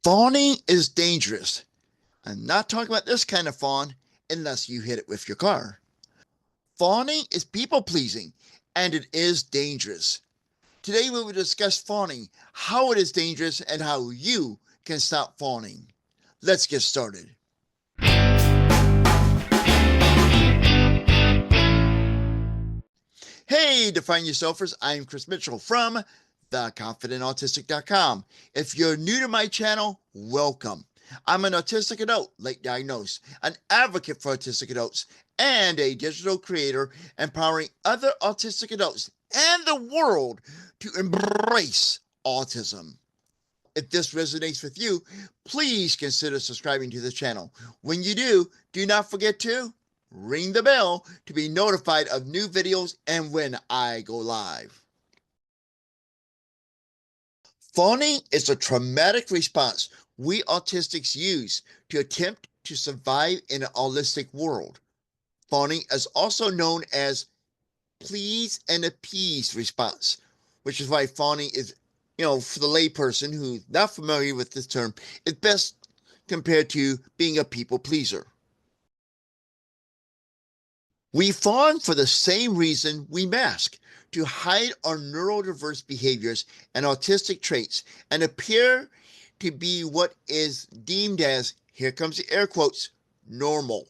Fawning is dangerous. I'm not talking about this kind of fawn unless you hit it with your car. Fawning is people pleasing and it is dangerous. Today we will discuss fawning, how it is dangerous, and how you can stop fawning. Let's get started. Hey, Define Yourselfers, I'm Chris Mitchell from theconfidentautistic.com. If you're new to my channel, welcome. I'm an autistic adult, late diagnosed, an advocate for autistic adults, and a digital creator empowering other autistic adults and the world to embrace autism. If this resonates with you, please consider subscribing to the channel. When you do, do not forget to ring the bell to be notified of new videos and when I go live. Fawning is a traumatic response we autistics use to attempt to survive in an allistic world. Fawning is also known as please and appease response, which is why fawning is, for the layperson who's not familiar with this term, it's best compared to being a people pleaser. We fawn for the same reason we mask, to hide our neurodiverse behaviors and autistic traits and appear to be what is deemed as, here comes the air quotes, normal.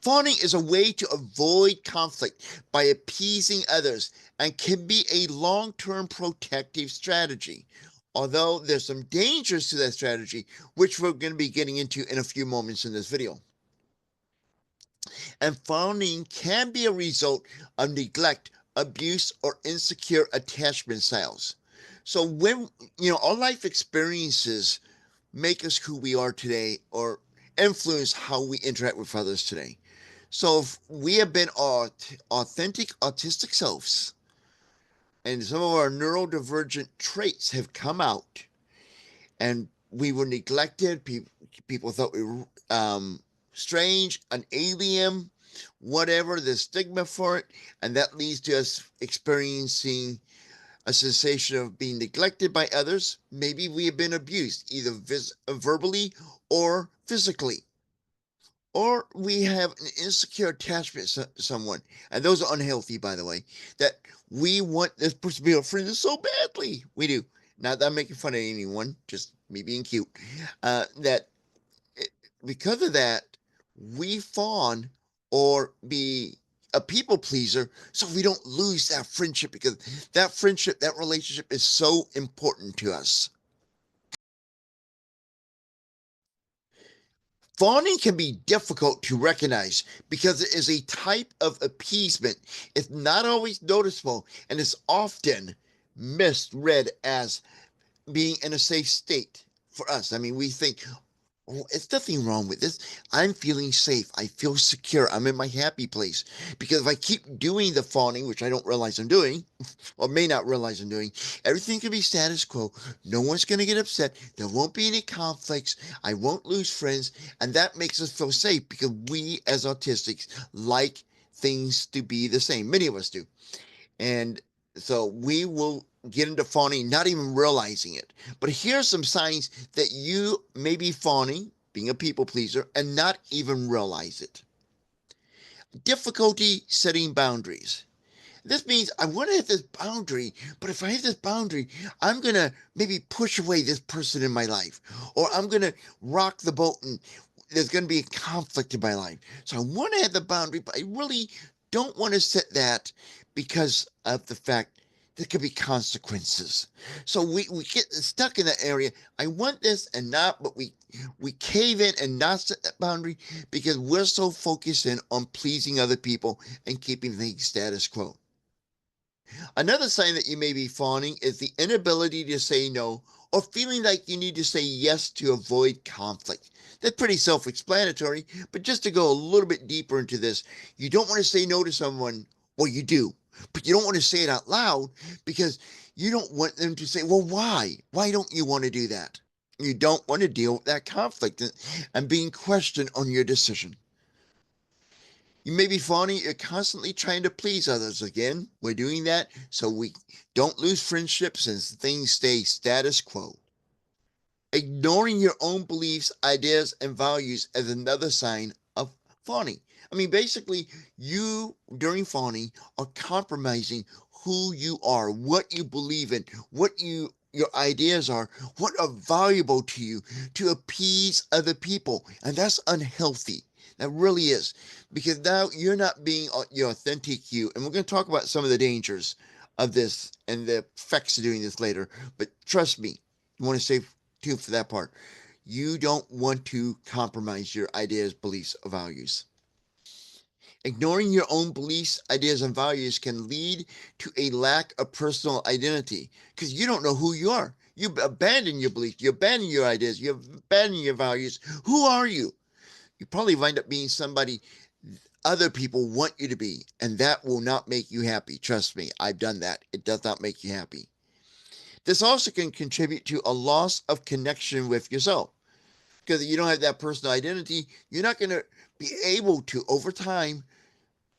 Fawning is a way to avoid conflict by appeasing others and can be a long-term protective strategy. Although there's some dangers to that strategy, which we're going to be getting into in a few moments in this video. And fawning can be a result of neglect, abuse, or insecure attachment styles. So when, our life experiences make us who we are today or influence how we interact with others today. So if we have been authentic autistic selves and some of our neurodivergent traits have come out and we were neglected, people thought we were strange, an alien, whatever, the stigma for it, and that leads to us experiencing a sensation of being neglected by others. Maybe we have been abused, either verbally or physically. Or we have an insecure attachment to someone, and those are unhealthy, by the way, that we want this person to be our friend so badly. We do. Not that I'm making fun of anyone, just me being cute. That because of that, we fawn or be a people pleaser so we don't lose that friendship, because that friendship, that relationship is so important to us. Fawning can be difficult to recognize because it is a type of appeasement. It's not always noticeable and is often misread as being in a safe state for us. I mean, we think, oh, it's nothing wrong with this. I'm feeling safe. I feel secure. I'm in my happy place. Because if I keep doing the fawning, which I don't realize I'm doing, or may not realize I'm doing, everything can be status quo. No one's going to get upset. There won't be any conflicts. I won't lose friends. And that makes us feel safe because we as autistics like things to be the same. Many of us do. And so we will get into fawning, not even realizing it. But here's some signs that you may be fawning, being a people pleaser, and not even realize it. Difficulty setting boundaries. This means I want to hit this boundary, but if I hit this boundary, I'm going to maybe push away this person in my life, or I'm going to rock the boat and there's going to be a conflict in my life. So I want to hit the boundary, but I really don't want to set that because of the fact there could be consequences. So we get stuck in that area. I want this and not, but we cave in and not set that boundary because we're so focused in on pleasing other people and keeping things status quo. Another sign that you may be fawning is the inability to say no or feeling like you need to say yes to avoid conflict. That's pretty self-explanatory, but just to go a little bit deeper into this, you don't want to say no to someone, well, you do, but you don't want to say it out loud because you don't want them to say, well, why? Why don't you want to do that? You don't want to deal with that conflict and being questioned on your decision. You may be fawning, you're constantly trying to please others. Again, we're doing that so we don't lose friendships and things stay status quo. Ignoring your own beliefs, ideas, and values is another sign of fawning. I mean, basically, you during fawning are compromising who you are, what you believe in, what your ideas are, what are valuable to you to appease other people. And that's unhealthy. That really is. Because now you're not being your authentic you. And we're going to talk about some of the dangers of this and the effects of doing this later. But trust me, you want to stay tuned for that part. You don't want to compromise your ideas, beliefs, or values. Ignoring your own beliefs, ideas, and values can lead to a lack of personal identity because you don't know who you are. You abandon your beliefs, you abandon your ideas, you abandon your values. Who are you? You probably wind up being somebody other people want you to be, and that will not make you happy. Trust me, I've done that. It does not make you happy. This also can contribute to a loss of connection with yourself because if you don't have that personal identity, you're not going to be able to, over time,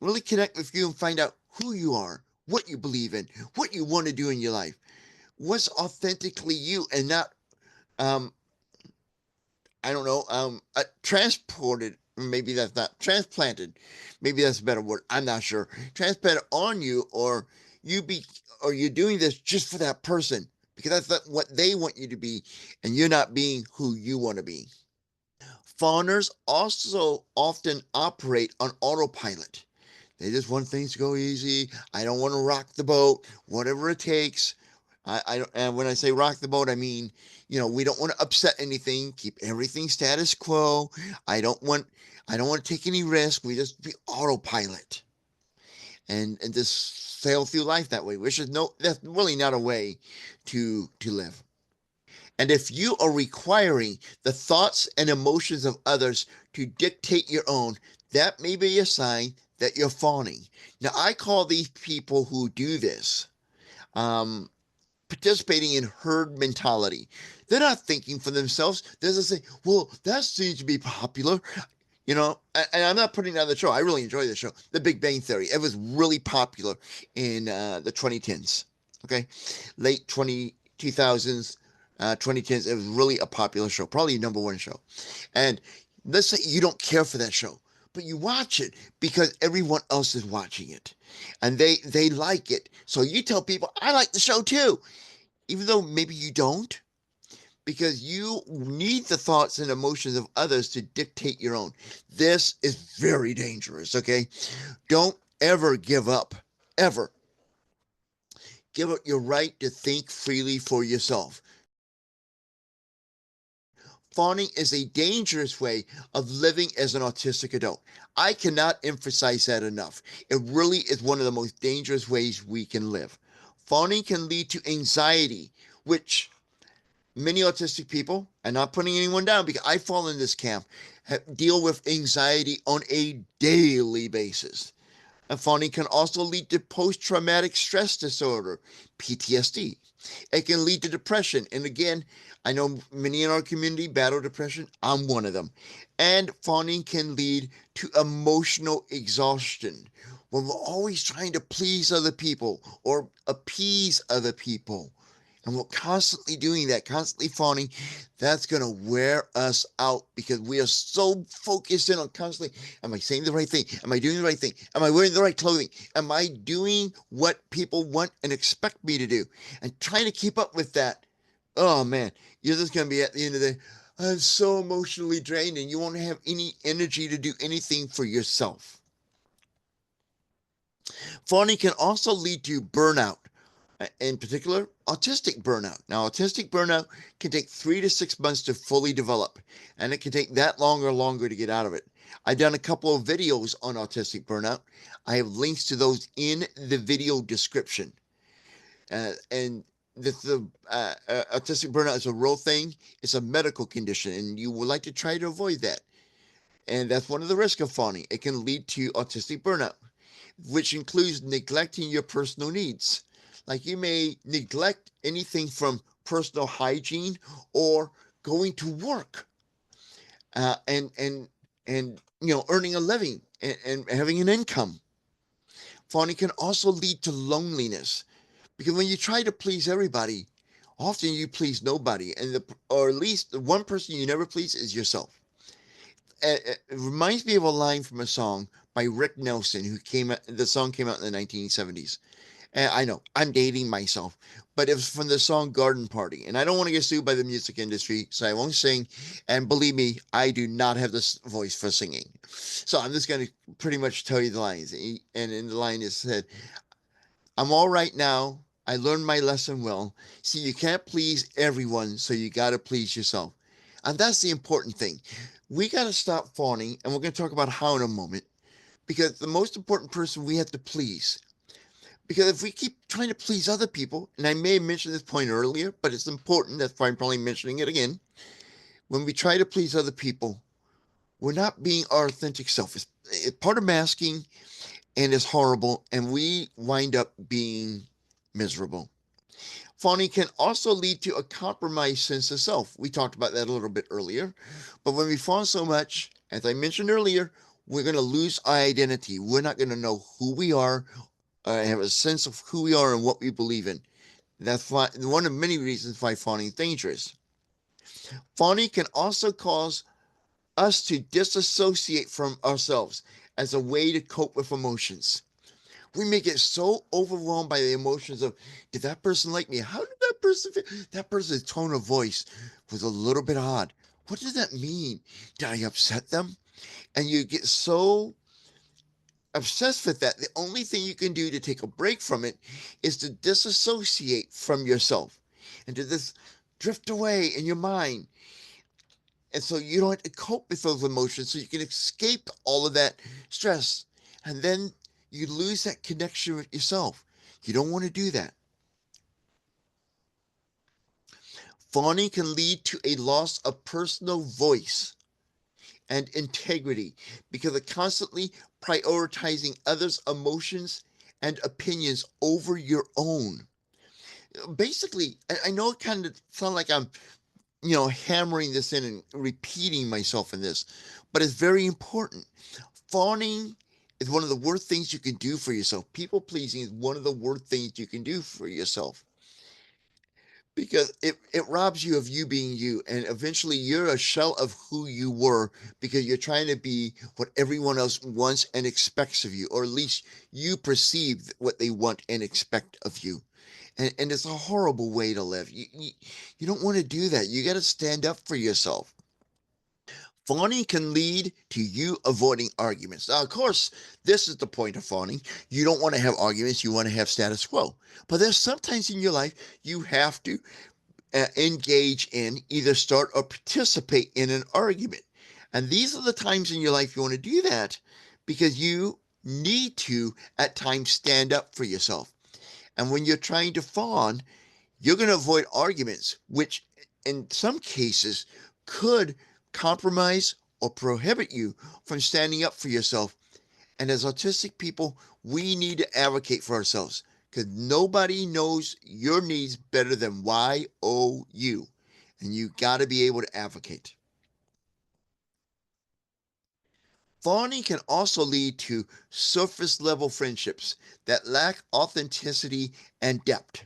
really connect with you and find out who you are, what you believe in, what you want to do in your life, what's authentically you, and not, um, I don't know, transported. Maybe that's not transplanted. Maybe that's a better word. I'm not sure. Transplanted on you, or you be, or you're doing this just for that person because that's not what they want you to be, and you're not being who you want to be. Fawners also often operate on autopilot. They just want things to go easy. I don't want to rock the boat, whatever it takes. And when I say rock the boat, I mean, we don't want to upset anything. Keep everything status quo. I don't want, I don't want to take any risk. We just be autopilot and just sail through life that way. Which is that's really not a way to live. And if you are requiring the thoughts and emotions of others to dictate your own, that may be a sign that you're fawning. Now, I call these people who do this um, participating in herd mentality. They're not thinking for themselves. They're just saying, well, that seems to be popular. And I'm not putting down the show. I really enjoy the show. The Big Bang Theory. It was really popular in the 2010s. Okay. Late 2000s, 2010s. It was really a popular show. Probably number one show. And let's say you don't care for that show, but you watch it because everyone else is watching it and they like it. So you tell people, I like the show too, even though maybe you don't, because you need the thoughts and emotions of others to dictate your own. This is very dangerous, okay? Don't ever give up, ever. Give up your right to think freely for yourself. Fawning is a dangerous way of living as an autistic adult. I cannot emphasize that enough. It really is one of the most dangerous ways we can live. Fawning can lead to anxiety, which many autistic people, and not putting anyone down because I fall in this camp, deal with anxiety on a daily basis. And fawning can also lead to post traumatic stress disorder, PTSD. It can lead to depression. And again, I know many in our community battle depression. I'm one of them. And fawning can lead to emotional exhaustion when we're always trying to please other people or appease other people. And we're constantly doing that, constantly fawning. That's going to wear us out because we are so focused in on constantly, am I saying the right thing? Am I doing the right thing? Am I wearing the right clothing? Am I doing what people want and expect me to do? And trying to keep up with that. Oh man, you're just going to be at the end of the day, I'm so emotionally drained and you won't have any energy to do anything for yourself. Fawning can also lead to burnout, in particular, autistic burnout. Now, autistic burnout can take 3 to 6 months to fully develop, and it can take that longer to get out of it. I've done a couple of videos on autistic burnout. I have links to those in the video description. And the autistic burnout is a real thing. It's a medical condition, and you would like to try to avoid that. And that's one of the risks of fawning. It can lead to autistic burnout, which includes neglecting your personal needs. Like you may neglect anything from personal hygiene or going to work uh, and and and earning a living and having an income. Fawning can also lead to loneliness because when you try to please everybody, Often you please nobody, or at least the one person you never please is yourself. It reminds me of a line from a song by Rick Nelson, who came out, the song came out in the 1970s. And I know I'm dating myself, but it was from the song Garden Party. And I don't want to get sued by the music industry, so I won't sing. And believe me, I do not have this voice for singing. So I'm just going to pretty much tell you the lines. And in the line it said, I'm all right now. I learned my lesson well. See, you can't please everyone, so you got to please yourself. And that's the important thing. We got to stop fawning, and we're going to talk about how in a moment, because the most important person we have to please. Because if we keep trying to please other people, and I may have mentioned this point earlier, but it's important, that's why I'm probably mentioning it again. When we try to please other people, we're not being our authentic self. It's part of masking, and it's horrible, and we wind up being miserable. Fawning can also lead to a compromised sense of self. We talked about that a little bit earlier. But when we fawn so much, as I mentioned earlier, we're going to lose our identity. We're not going to know who we are, have a sense of who we are and what we believe in. That's why, one of many reasons why fawning is dangerous. Fawning can also cause us to disassociate from ourselves as a way to cope with emotions. We may get so overwhelmed by the emotions of, did that person like me? How did that person feel? That person's tone of voice was a little bit odd. What does that mean? Did I upset them? And you get so obsessed with that. The only thing you can do to take a break from it is to disassociate from yourself and to just drift away in your mind. And so you don't have to cope with those emotions, so you can escape all of that stress. And then you lose that connection with yourself. You don't want to do that. Fawning can lead to a loss of personal voice and integrity because of constantly prioritizing others' emotions and opinions over your own. Basically, I know it kind of sounds like I'm, hammering this in and repeating myself in this, but it's very important. Fawning is one of the worst things you can do for yourself. People pleasing is one of the worst things you can do for yourself because it robs you of you being you. And eventually you're a shell of who you were because you're trying to be what everyone else wants and expects of you, or at least you perceive what they want and expect of you. And it's a horrible way to live. You don't want to do that. You got to stand up for yourself. Fawning can lead to you avoiding arguments. Now, of course, this is the point of fawning. You don't want to have arguments, you want to have status quo. But there's sometimes in your life you have to engage in, either start or participate in an argument. And these are the times in your life you want to do that because you need to, at times, stand up for yourself. And when you're trying to fawn, you're going to avoid arguments, which in some cases could compromise or prohibit you from standing up for yourself. And as autistic people, we need to advocate for ourselves because nobody knows your needs better than YOU. And you got to be able to advocate. Fawning can also lead to surface level friendships that lack authenticity and depth.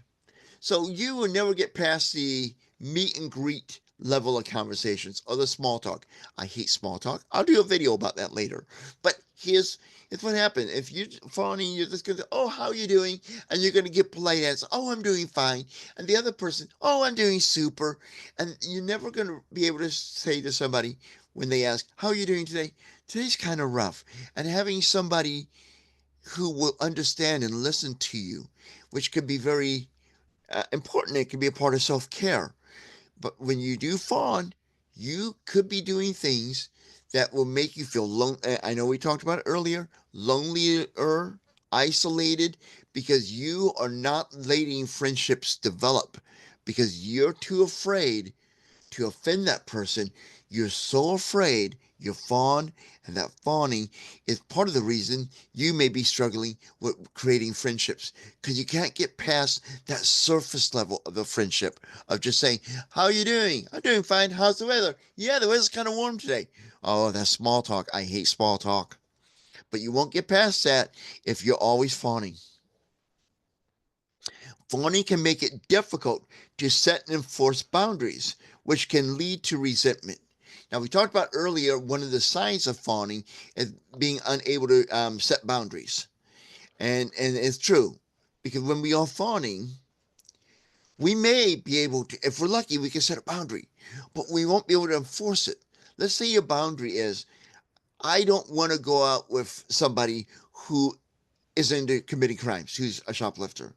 So you will never get past the meet and greet level of conversations or the small talk. I hate small talk. I'll do a video about that later. But here's what happened. If you're phoning, you're just going to, oh, how are you doing? And you're going to get polite answer, oh, I'm doing fine. And the other person, oh, I'm doing super. And you're never going to be able to say to somebody when they ask, how are you doing today? Today's kind of rough. And having somebody who will understand and listen to you, which could be very important. It can be a part of self care. But when you do fawn, you could be doing things that will make you feel lonely. I know we talked about it earlier, lonelier, isolated, because you are not letting friendships develop because you're too afraid to offend that person. You're so afraid you fawn, and that fawning is part of the reason you may be struggling with creating friendships because you can't get past that surface level of the friendship of just saying, how are you doing? I'm doing fine. How's the weather? Yeah, the weather's kind of warm today. Oh, that's small talk. I hate small talk. But you won't get past that if you're always fawning. Fawning can make it difficult to set and enforce boundaries, which can lead to resentment. Now, we talked about earlier one of the signs of fawning is being unable to set boundaries. And it's true because when we are fawning, we may be able to, if we're lucky, we can set a boundary, but we won't be able to enforce it. Let's say your boundary is, I don't want to go out with somebody who is into committing crimes, who's a shoplifter.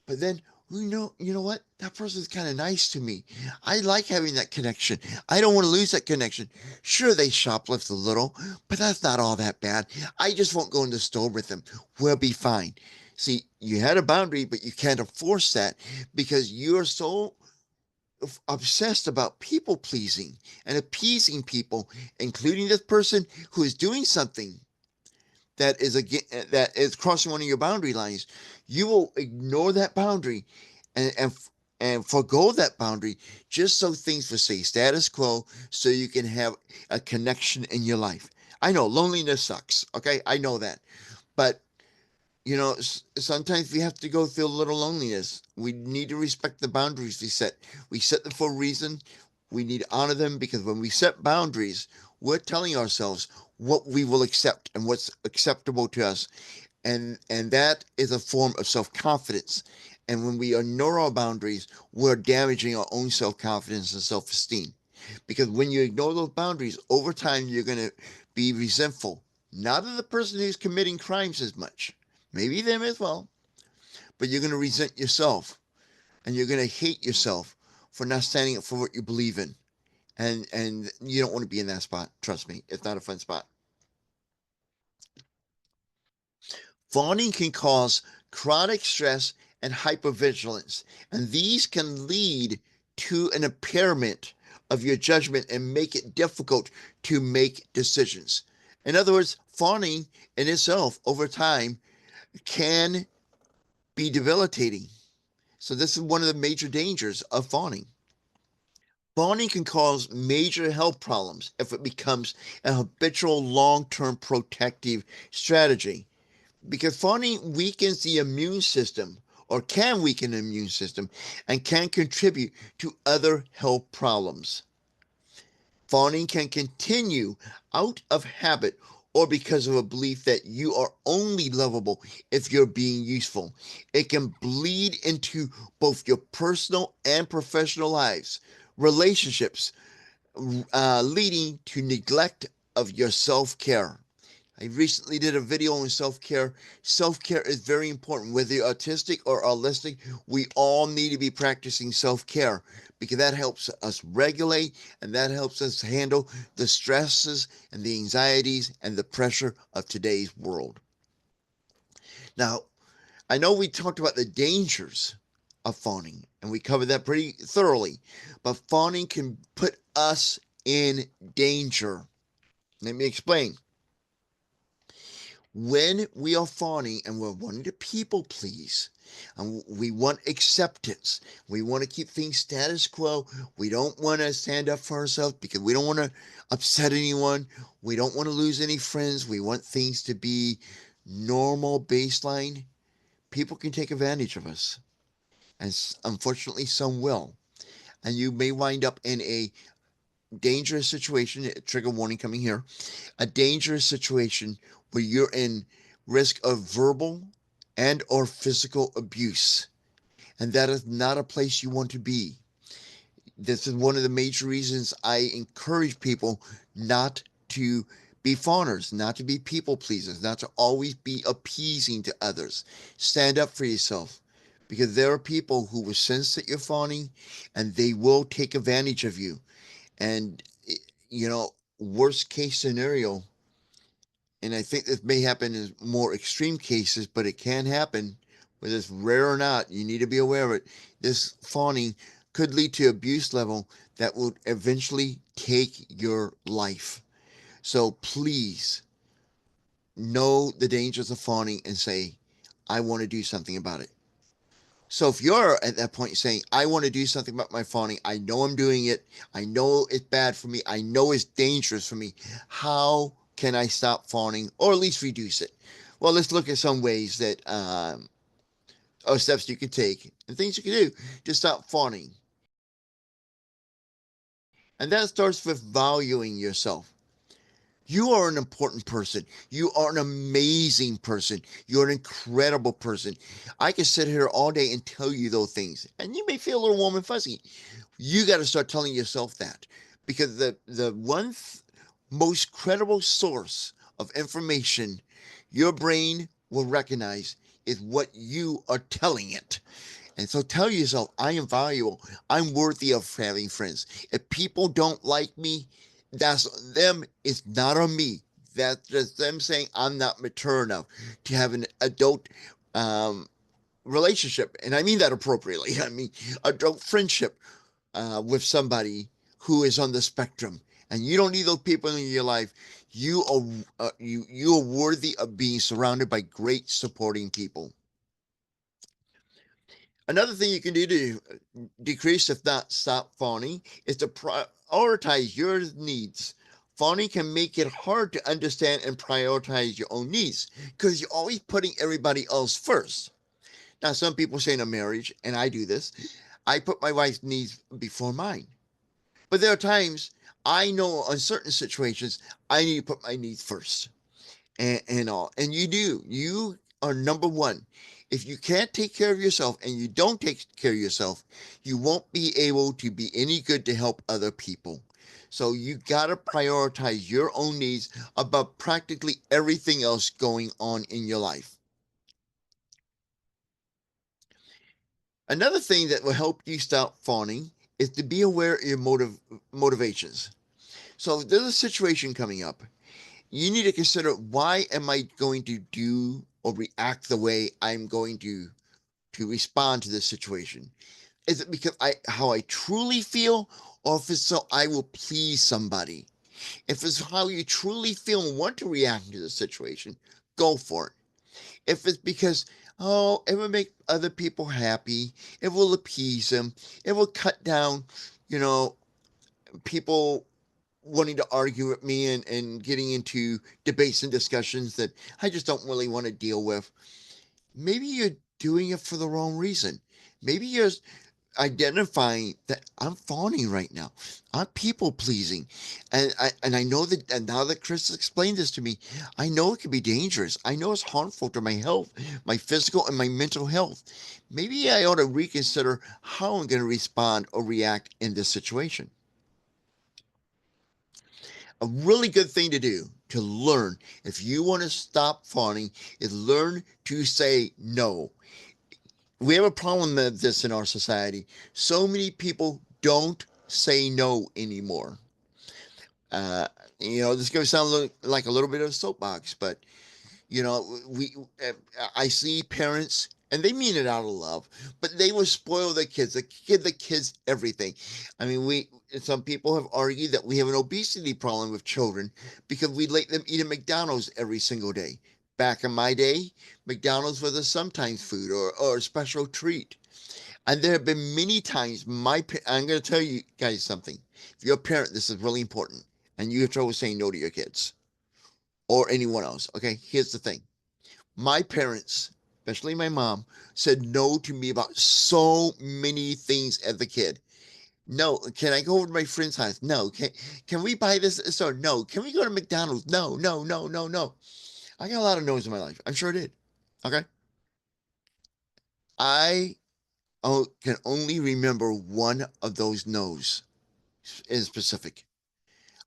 But then, you know what? That person's kind of nice to me. I like having that connection. I don't want to lose that connection. Sure, they shoplift a little, but that's not all that bad. I just won't go in the store with them. We'll be fine. See, you had a boundary, but you can't enforce that because you're so obsessed about people pleasing and appeasing people, including this person who is doing something that is crossing one of your boundary lines. You will ignore that boundary and forego that boundary just so things will stay status quo, so you can have a connection in your life. I know loneliness sucks. Okay, I know that, but sometimes we have to go through a little loneliness. We need to respect the boundaries we set. We set them for a reason. We need to honor them because when we set boundaries, we're telling ourselves what we will accept and what's acceptable to us. And that is a form of self-confidence. And when we ignore our boundaries, we're damaging our own self-confidence and self-esteem. Because when you ignore those boundaries, over time, you're going to be resentful, not of the person who's committing crimes as much, maybe them as well, but you're going to resent yourself and you're going to hate yourself for not standing up for what you believe in. And you don't want to be in that spot. Trust me, it's not a fun spot. Fawning can cause chronic stress and hypervigilance, and these can lead to an impairment of your judgment and make it difficult to make decisions. In other words, fawning in itself over time can be debilitating. So, this is one of the major dangers of fawning. Fawning can cause major health problems if it becomes a habitual long term protective strategy, because fawning weakens the immune system or can weaken the immune system and can contribute to other health problems. Fawning can continue out of habit or because of a belief that you are only lovable if you're being useful. It can bleed into both your personal and professional lives, relationships, leading to neglect of your self care. I recently did a video on self care. Self care is very important. Whether you're autistic or allistic, we all need to be practicing self care because that helps us regulate and that helps us handle the stresses and the anxieties and the pressure of today's world. Now, I know we talked about the dangers of fawning and we covered that pretty thoroughly, but fawning can put us in danger. Let me explain. When we are fawning and we're wanting to people please and we want acceptance, we want to keep things status quo, we don't want to stand up for ourselves because we don't want to upset anyone, we don't want to lose any friends, we want things to be normal baseline, people can take advantage of us. And unfortunately, some will. And you may wind up in a dangerous situation, trigger warning coming here, a dangerous situation where you're in risk of verbal and or physical abuse. And that is not a place you want to be. This is one of the major reasons I encourage people not to be fawners, not to be people pleasers, not to always be appeasing to others. Stand up for yourself because there are people who will sense that you're fawning and they will take advantage of you. And, worst case scenario, and I think this may happen in more extreme cases, but it can happen, whether it's rare or not, you need to be aware of it. This fawning could lead to abuse level that will eventually take your life. So please know the dangers of fawning and say, I want to do something about it. So if you're at that point saying, I want to do something about my fawning, I know I'm doing it, I know it's bad for me, I know it's dangerous for me, how can I stop fawning or at least reduce it? Well, let's look at some ways that or steps you can take and things you can do to stop fawning. And that starts with valuing yourself. You are an important person. You are an amazing person. You're an incredible person. I can sit here all day and tell you those things, and you may feel a little warm and fuzzy. You got to start telling yourself that, because the one most credible source of information your brain will recognize is what you are telling it. And so tell yourself, I am valuable. I'm worthy of having friends. If people don't like me, that's on them. It's not on me. That's just them saying I'm not mature enough to have an adult um, relationship. And I mean that appropriately. I mean, adult friendship with somebody who is on the spectrum. And you don't need those people in your life. You are worthy of being surrounded by great supporting people. Another thing you can do to decrease, if not stop fawning, is to prioritize your needs. Fawning can make it hard to understand and prioritize your own needs because you're always putting everybody else first. Now, some people say in a marriage, and I do this, I put my wife's needs before mine. But there are times I know in certain situations I need to put my needs first and all. And you do. You are number one. If you can't take care of yourself and you don't take care of yourself, you won't be able to be any good to help other people. So you got to prioritize your own needs above practically everything else going on in your life. Another thing that will help you stop fawning is to be aware of your motivations. So if there's a situation coming up, you need to consider, why am I going to do or react the way I'm going to respond to this situation? Is it because I how I truly feel, or if it's so I will please somebody? If it's how you truly feel and want to react to the situation, go for it. If it's because, oh, it will make other people happy, it will appease them, it will cut down, you know, people wanting to argue with me and getting into debates and discussions that I just don't really want to deal with. Maybe you're doing it for the wrong reason. Maybe you're identifying that I'm fawning right now. I'm people pleasing. And I know that, and now that Chris explained this to me, I know it can be dangerous. I know it's harmful to my health, my physical and my mental health. Maybe I ought to reconsider how I'm going to respond or react in this situation. A really good thing to do to learn, if you want to stop fawning, is learn to say no. We have a problem with this in our society. So many people don't say no anymore. Uh, this is going to sound like a little bit of a soapbox, but we I see parents, and they mean it out of love, but they will spoil their kids. They give the kids everything. I mean, we some people have argued that we have an obesity problem with children because we let them eat at McDonald's every single day. Back in my day, McDonald's was a sometimes food or a special treat. And there have been many times I'm going to tell you guys something. If you're a parent, this is really important, and you have trouble saying no to your kids or anyone else. Okay, here's the thing. My parents, especially my mom, said no to me about so many things as a kid. No, can I go over to my friend's house? No. Can we buy this at the store? No. Can we go to McDonald's? No, no, no, no, no. I got a lot of no's in my life. I'm sure I did. Okay. I can only remember one of those no's in specific.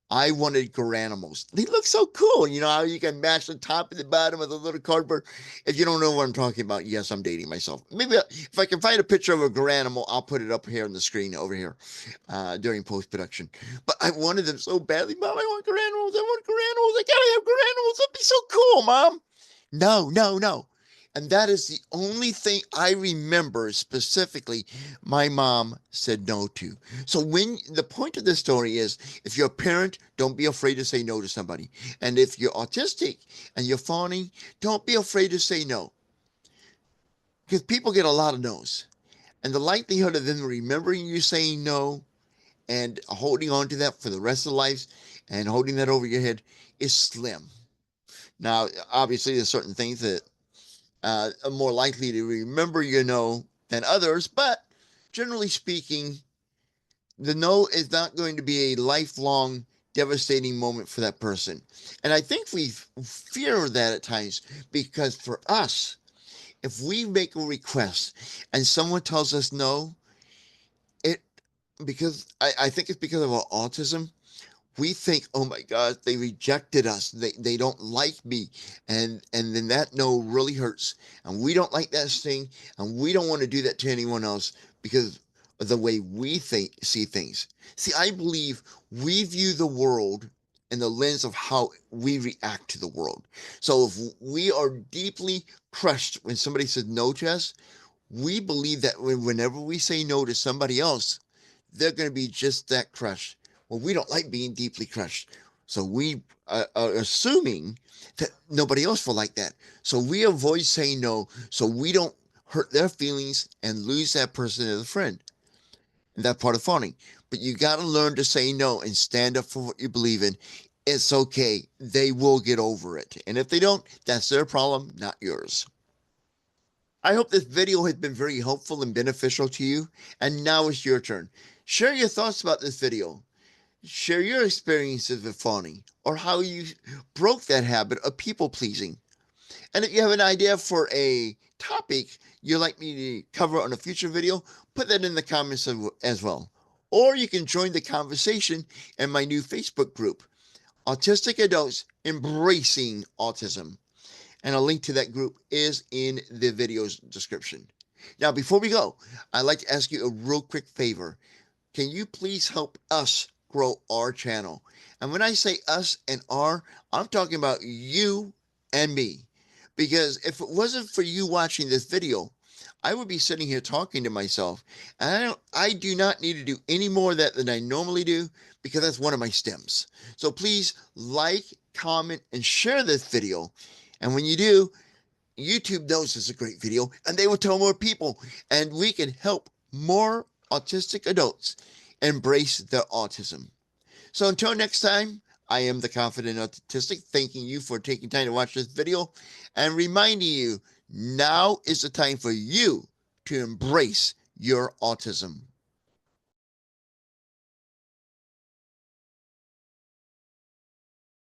I wanted granimals. They look so cool. You know how you can match the top and the bottom with a little cardboard? If you don't know what I'm talking about, yes, I'm dating myself. Maybe if I can find a picture of a granimal, I'll put it up here on the screen over here during post production. But I wanted them so badly. Mom, I want granimals. I want granimals. I gotta have granimals. That'd be so cool, Mom. No, no, no. And that is the only thing I remember specifically my mom said no to. So when the point of this story is, if you're a parent, don't be afraid to say no to somebody. And if you're autistic and you're fawning, don't be afraid to say no. Because people get a lot of no's. And the likelihood of them remembering you saying no and holding on to that for the rest of their lives and holding that over your head is slim. Now, obviously, there's certain things that are more likely to remember your no than others, but generally speaking, the no is not going to be a lifelong devastating moment for that person. And I think we fear that at times because for us, if we make a request and someone tells us no, it because I think it's because of our autism, we think, oh my God, they rejected us. They don't like me. And then that no really hurts. And we don't like that thing. And we don't want to do that to anyone else because of the way we see things. See, I believe we view the world in the lens of how we react to the world. So if we are deeply crushed when somebody says no to us, we believe that whenever we say no to somebody else, they're going to be just that crushed. Well, we don't like being deeply crushed. So we are assuming that nobody else will like that. So we avoid saying no so we don't hurt their feelings and lose that person as a friend. And that's part of fawning. But you got to learn to say no and stand up for what you believe in. It's okay. They will get over it. And if they don't, that's their problem, not yours. I hope this video has been very helpful and beneficial to you. And now it's your turn. Share your thoughts about this video. Share your experiences with fawning or how you broke that habit of people pleasing. And if you have an idea for a topic you'd like me to cover on a future video, put that in the comments as well. Or you can join the conversation in my new Facebook group, Autistic Adults Embracing Autism. And a link to that group is in the video's description. Now, before we go, I'd like to ask you a real quick favor. Can you please help us grow our channel? And when I say us and our, I'm talking about you and me. Because if it wasn't for you watching this video, I would be sitting here talking to myself. And I do not need to do any more of that than I normally do because that's one of my stems. So please like, comment, and share this video. And when you do, YouTube knows it's a great video and they will tell more people. And we can help more autistic adults embrace their autism. So until next time, I am the Confident Autistic, thanking you for taking time to watch this video and reminding you now is the time for you to embrace your autism.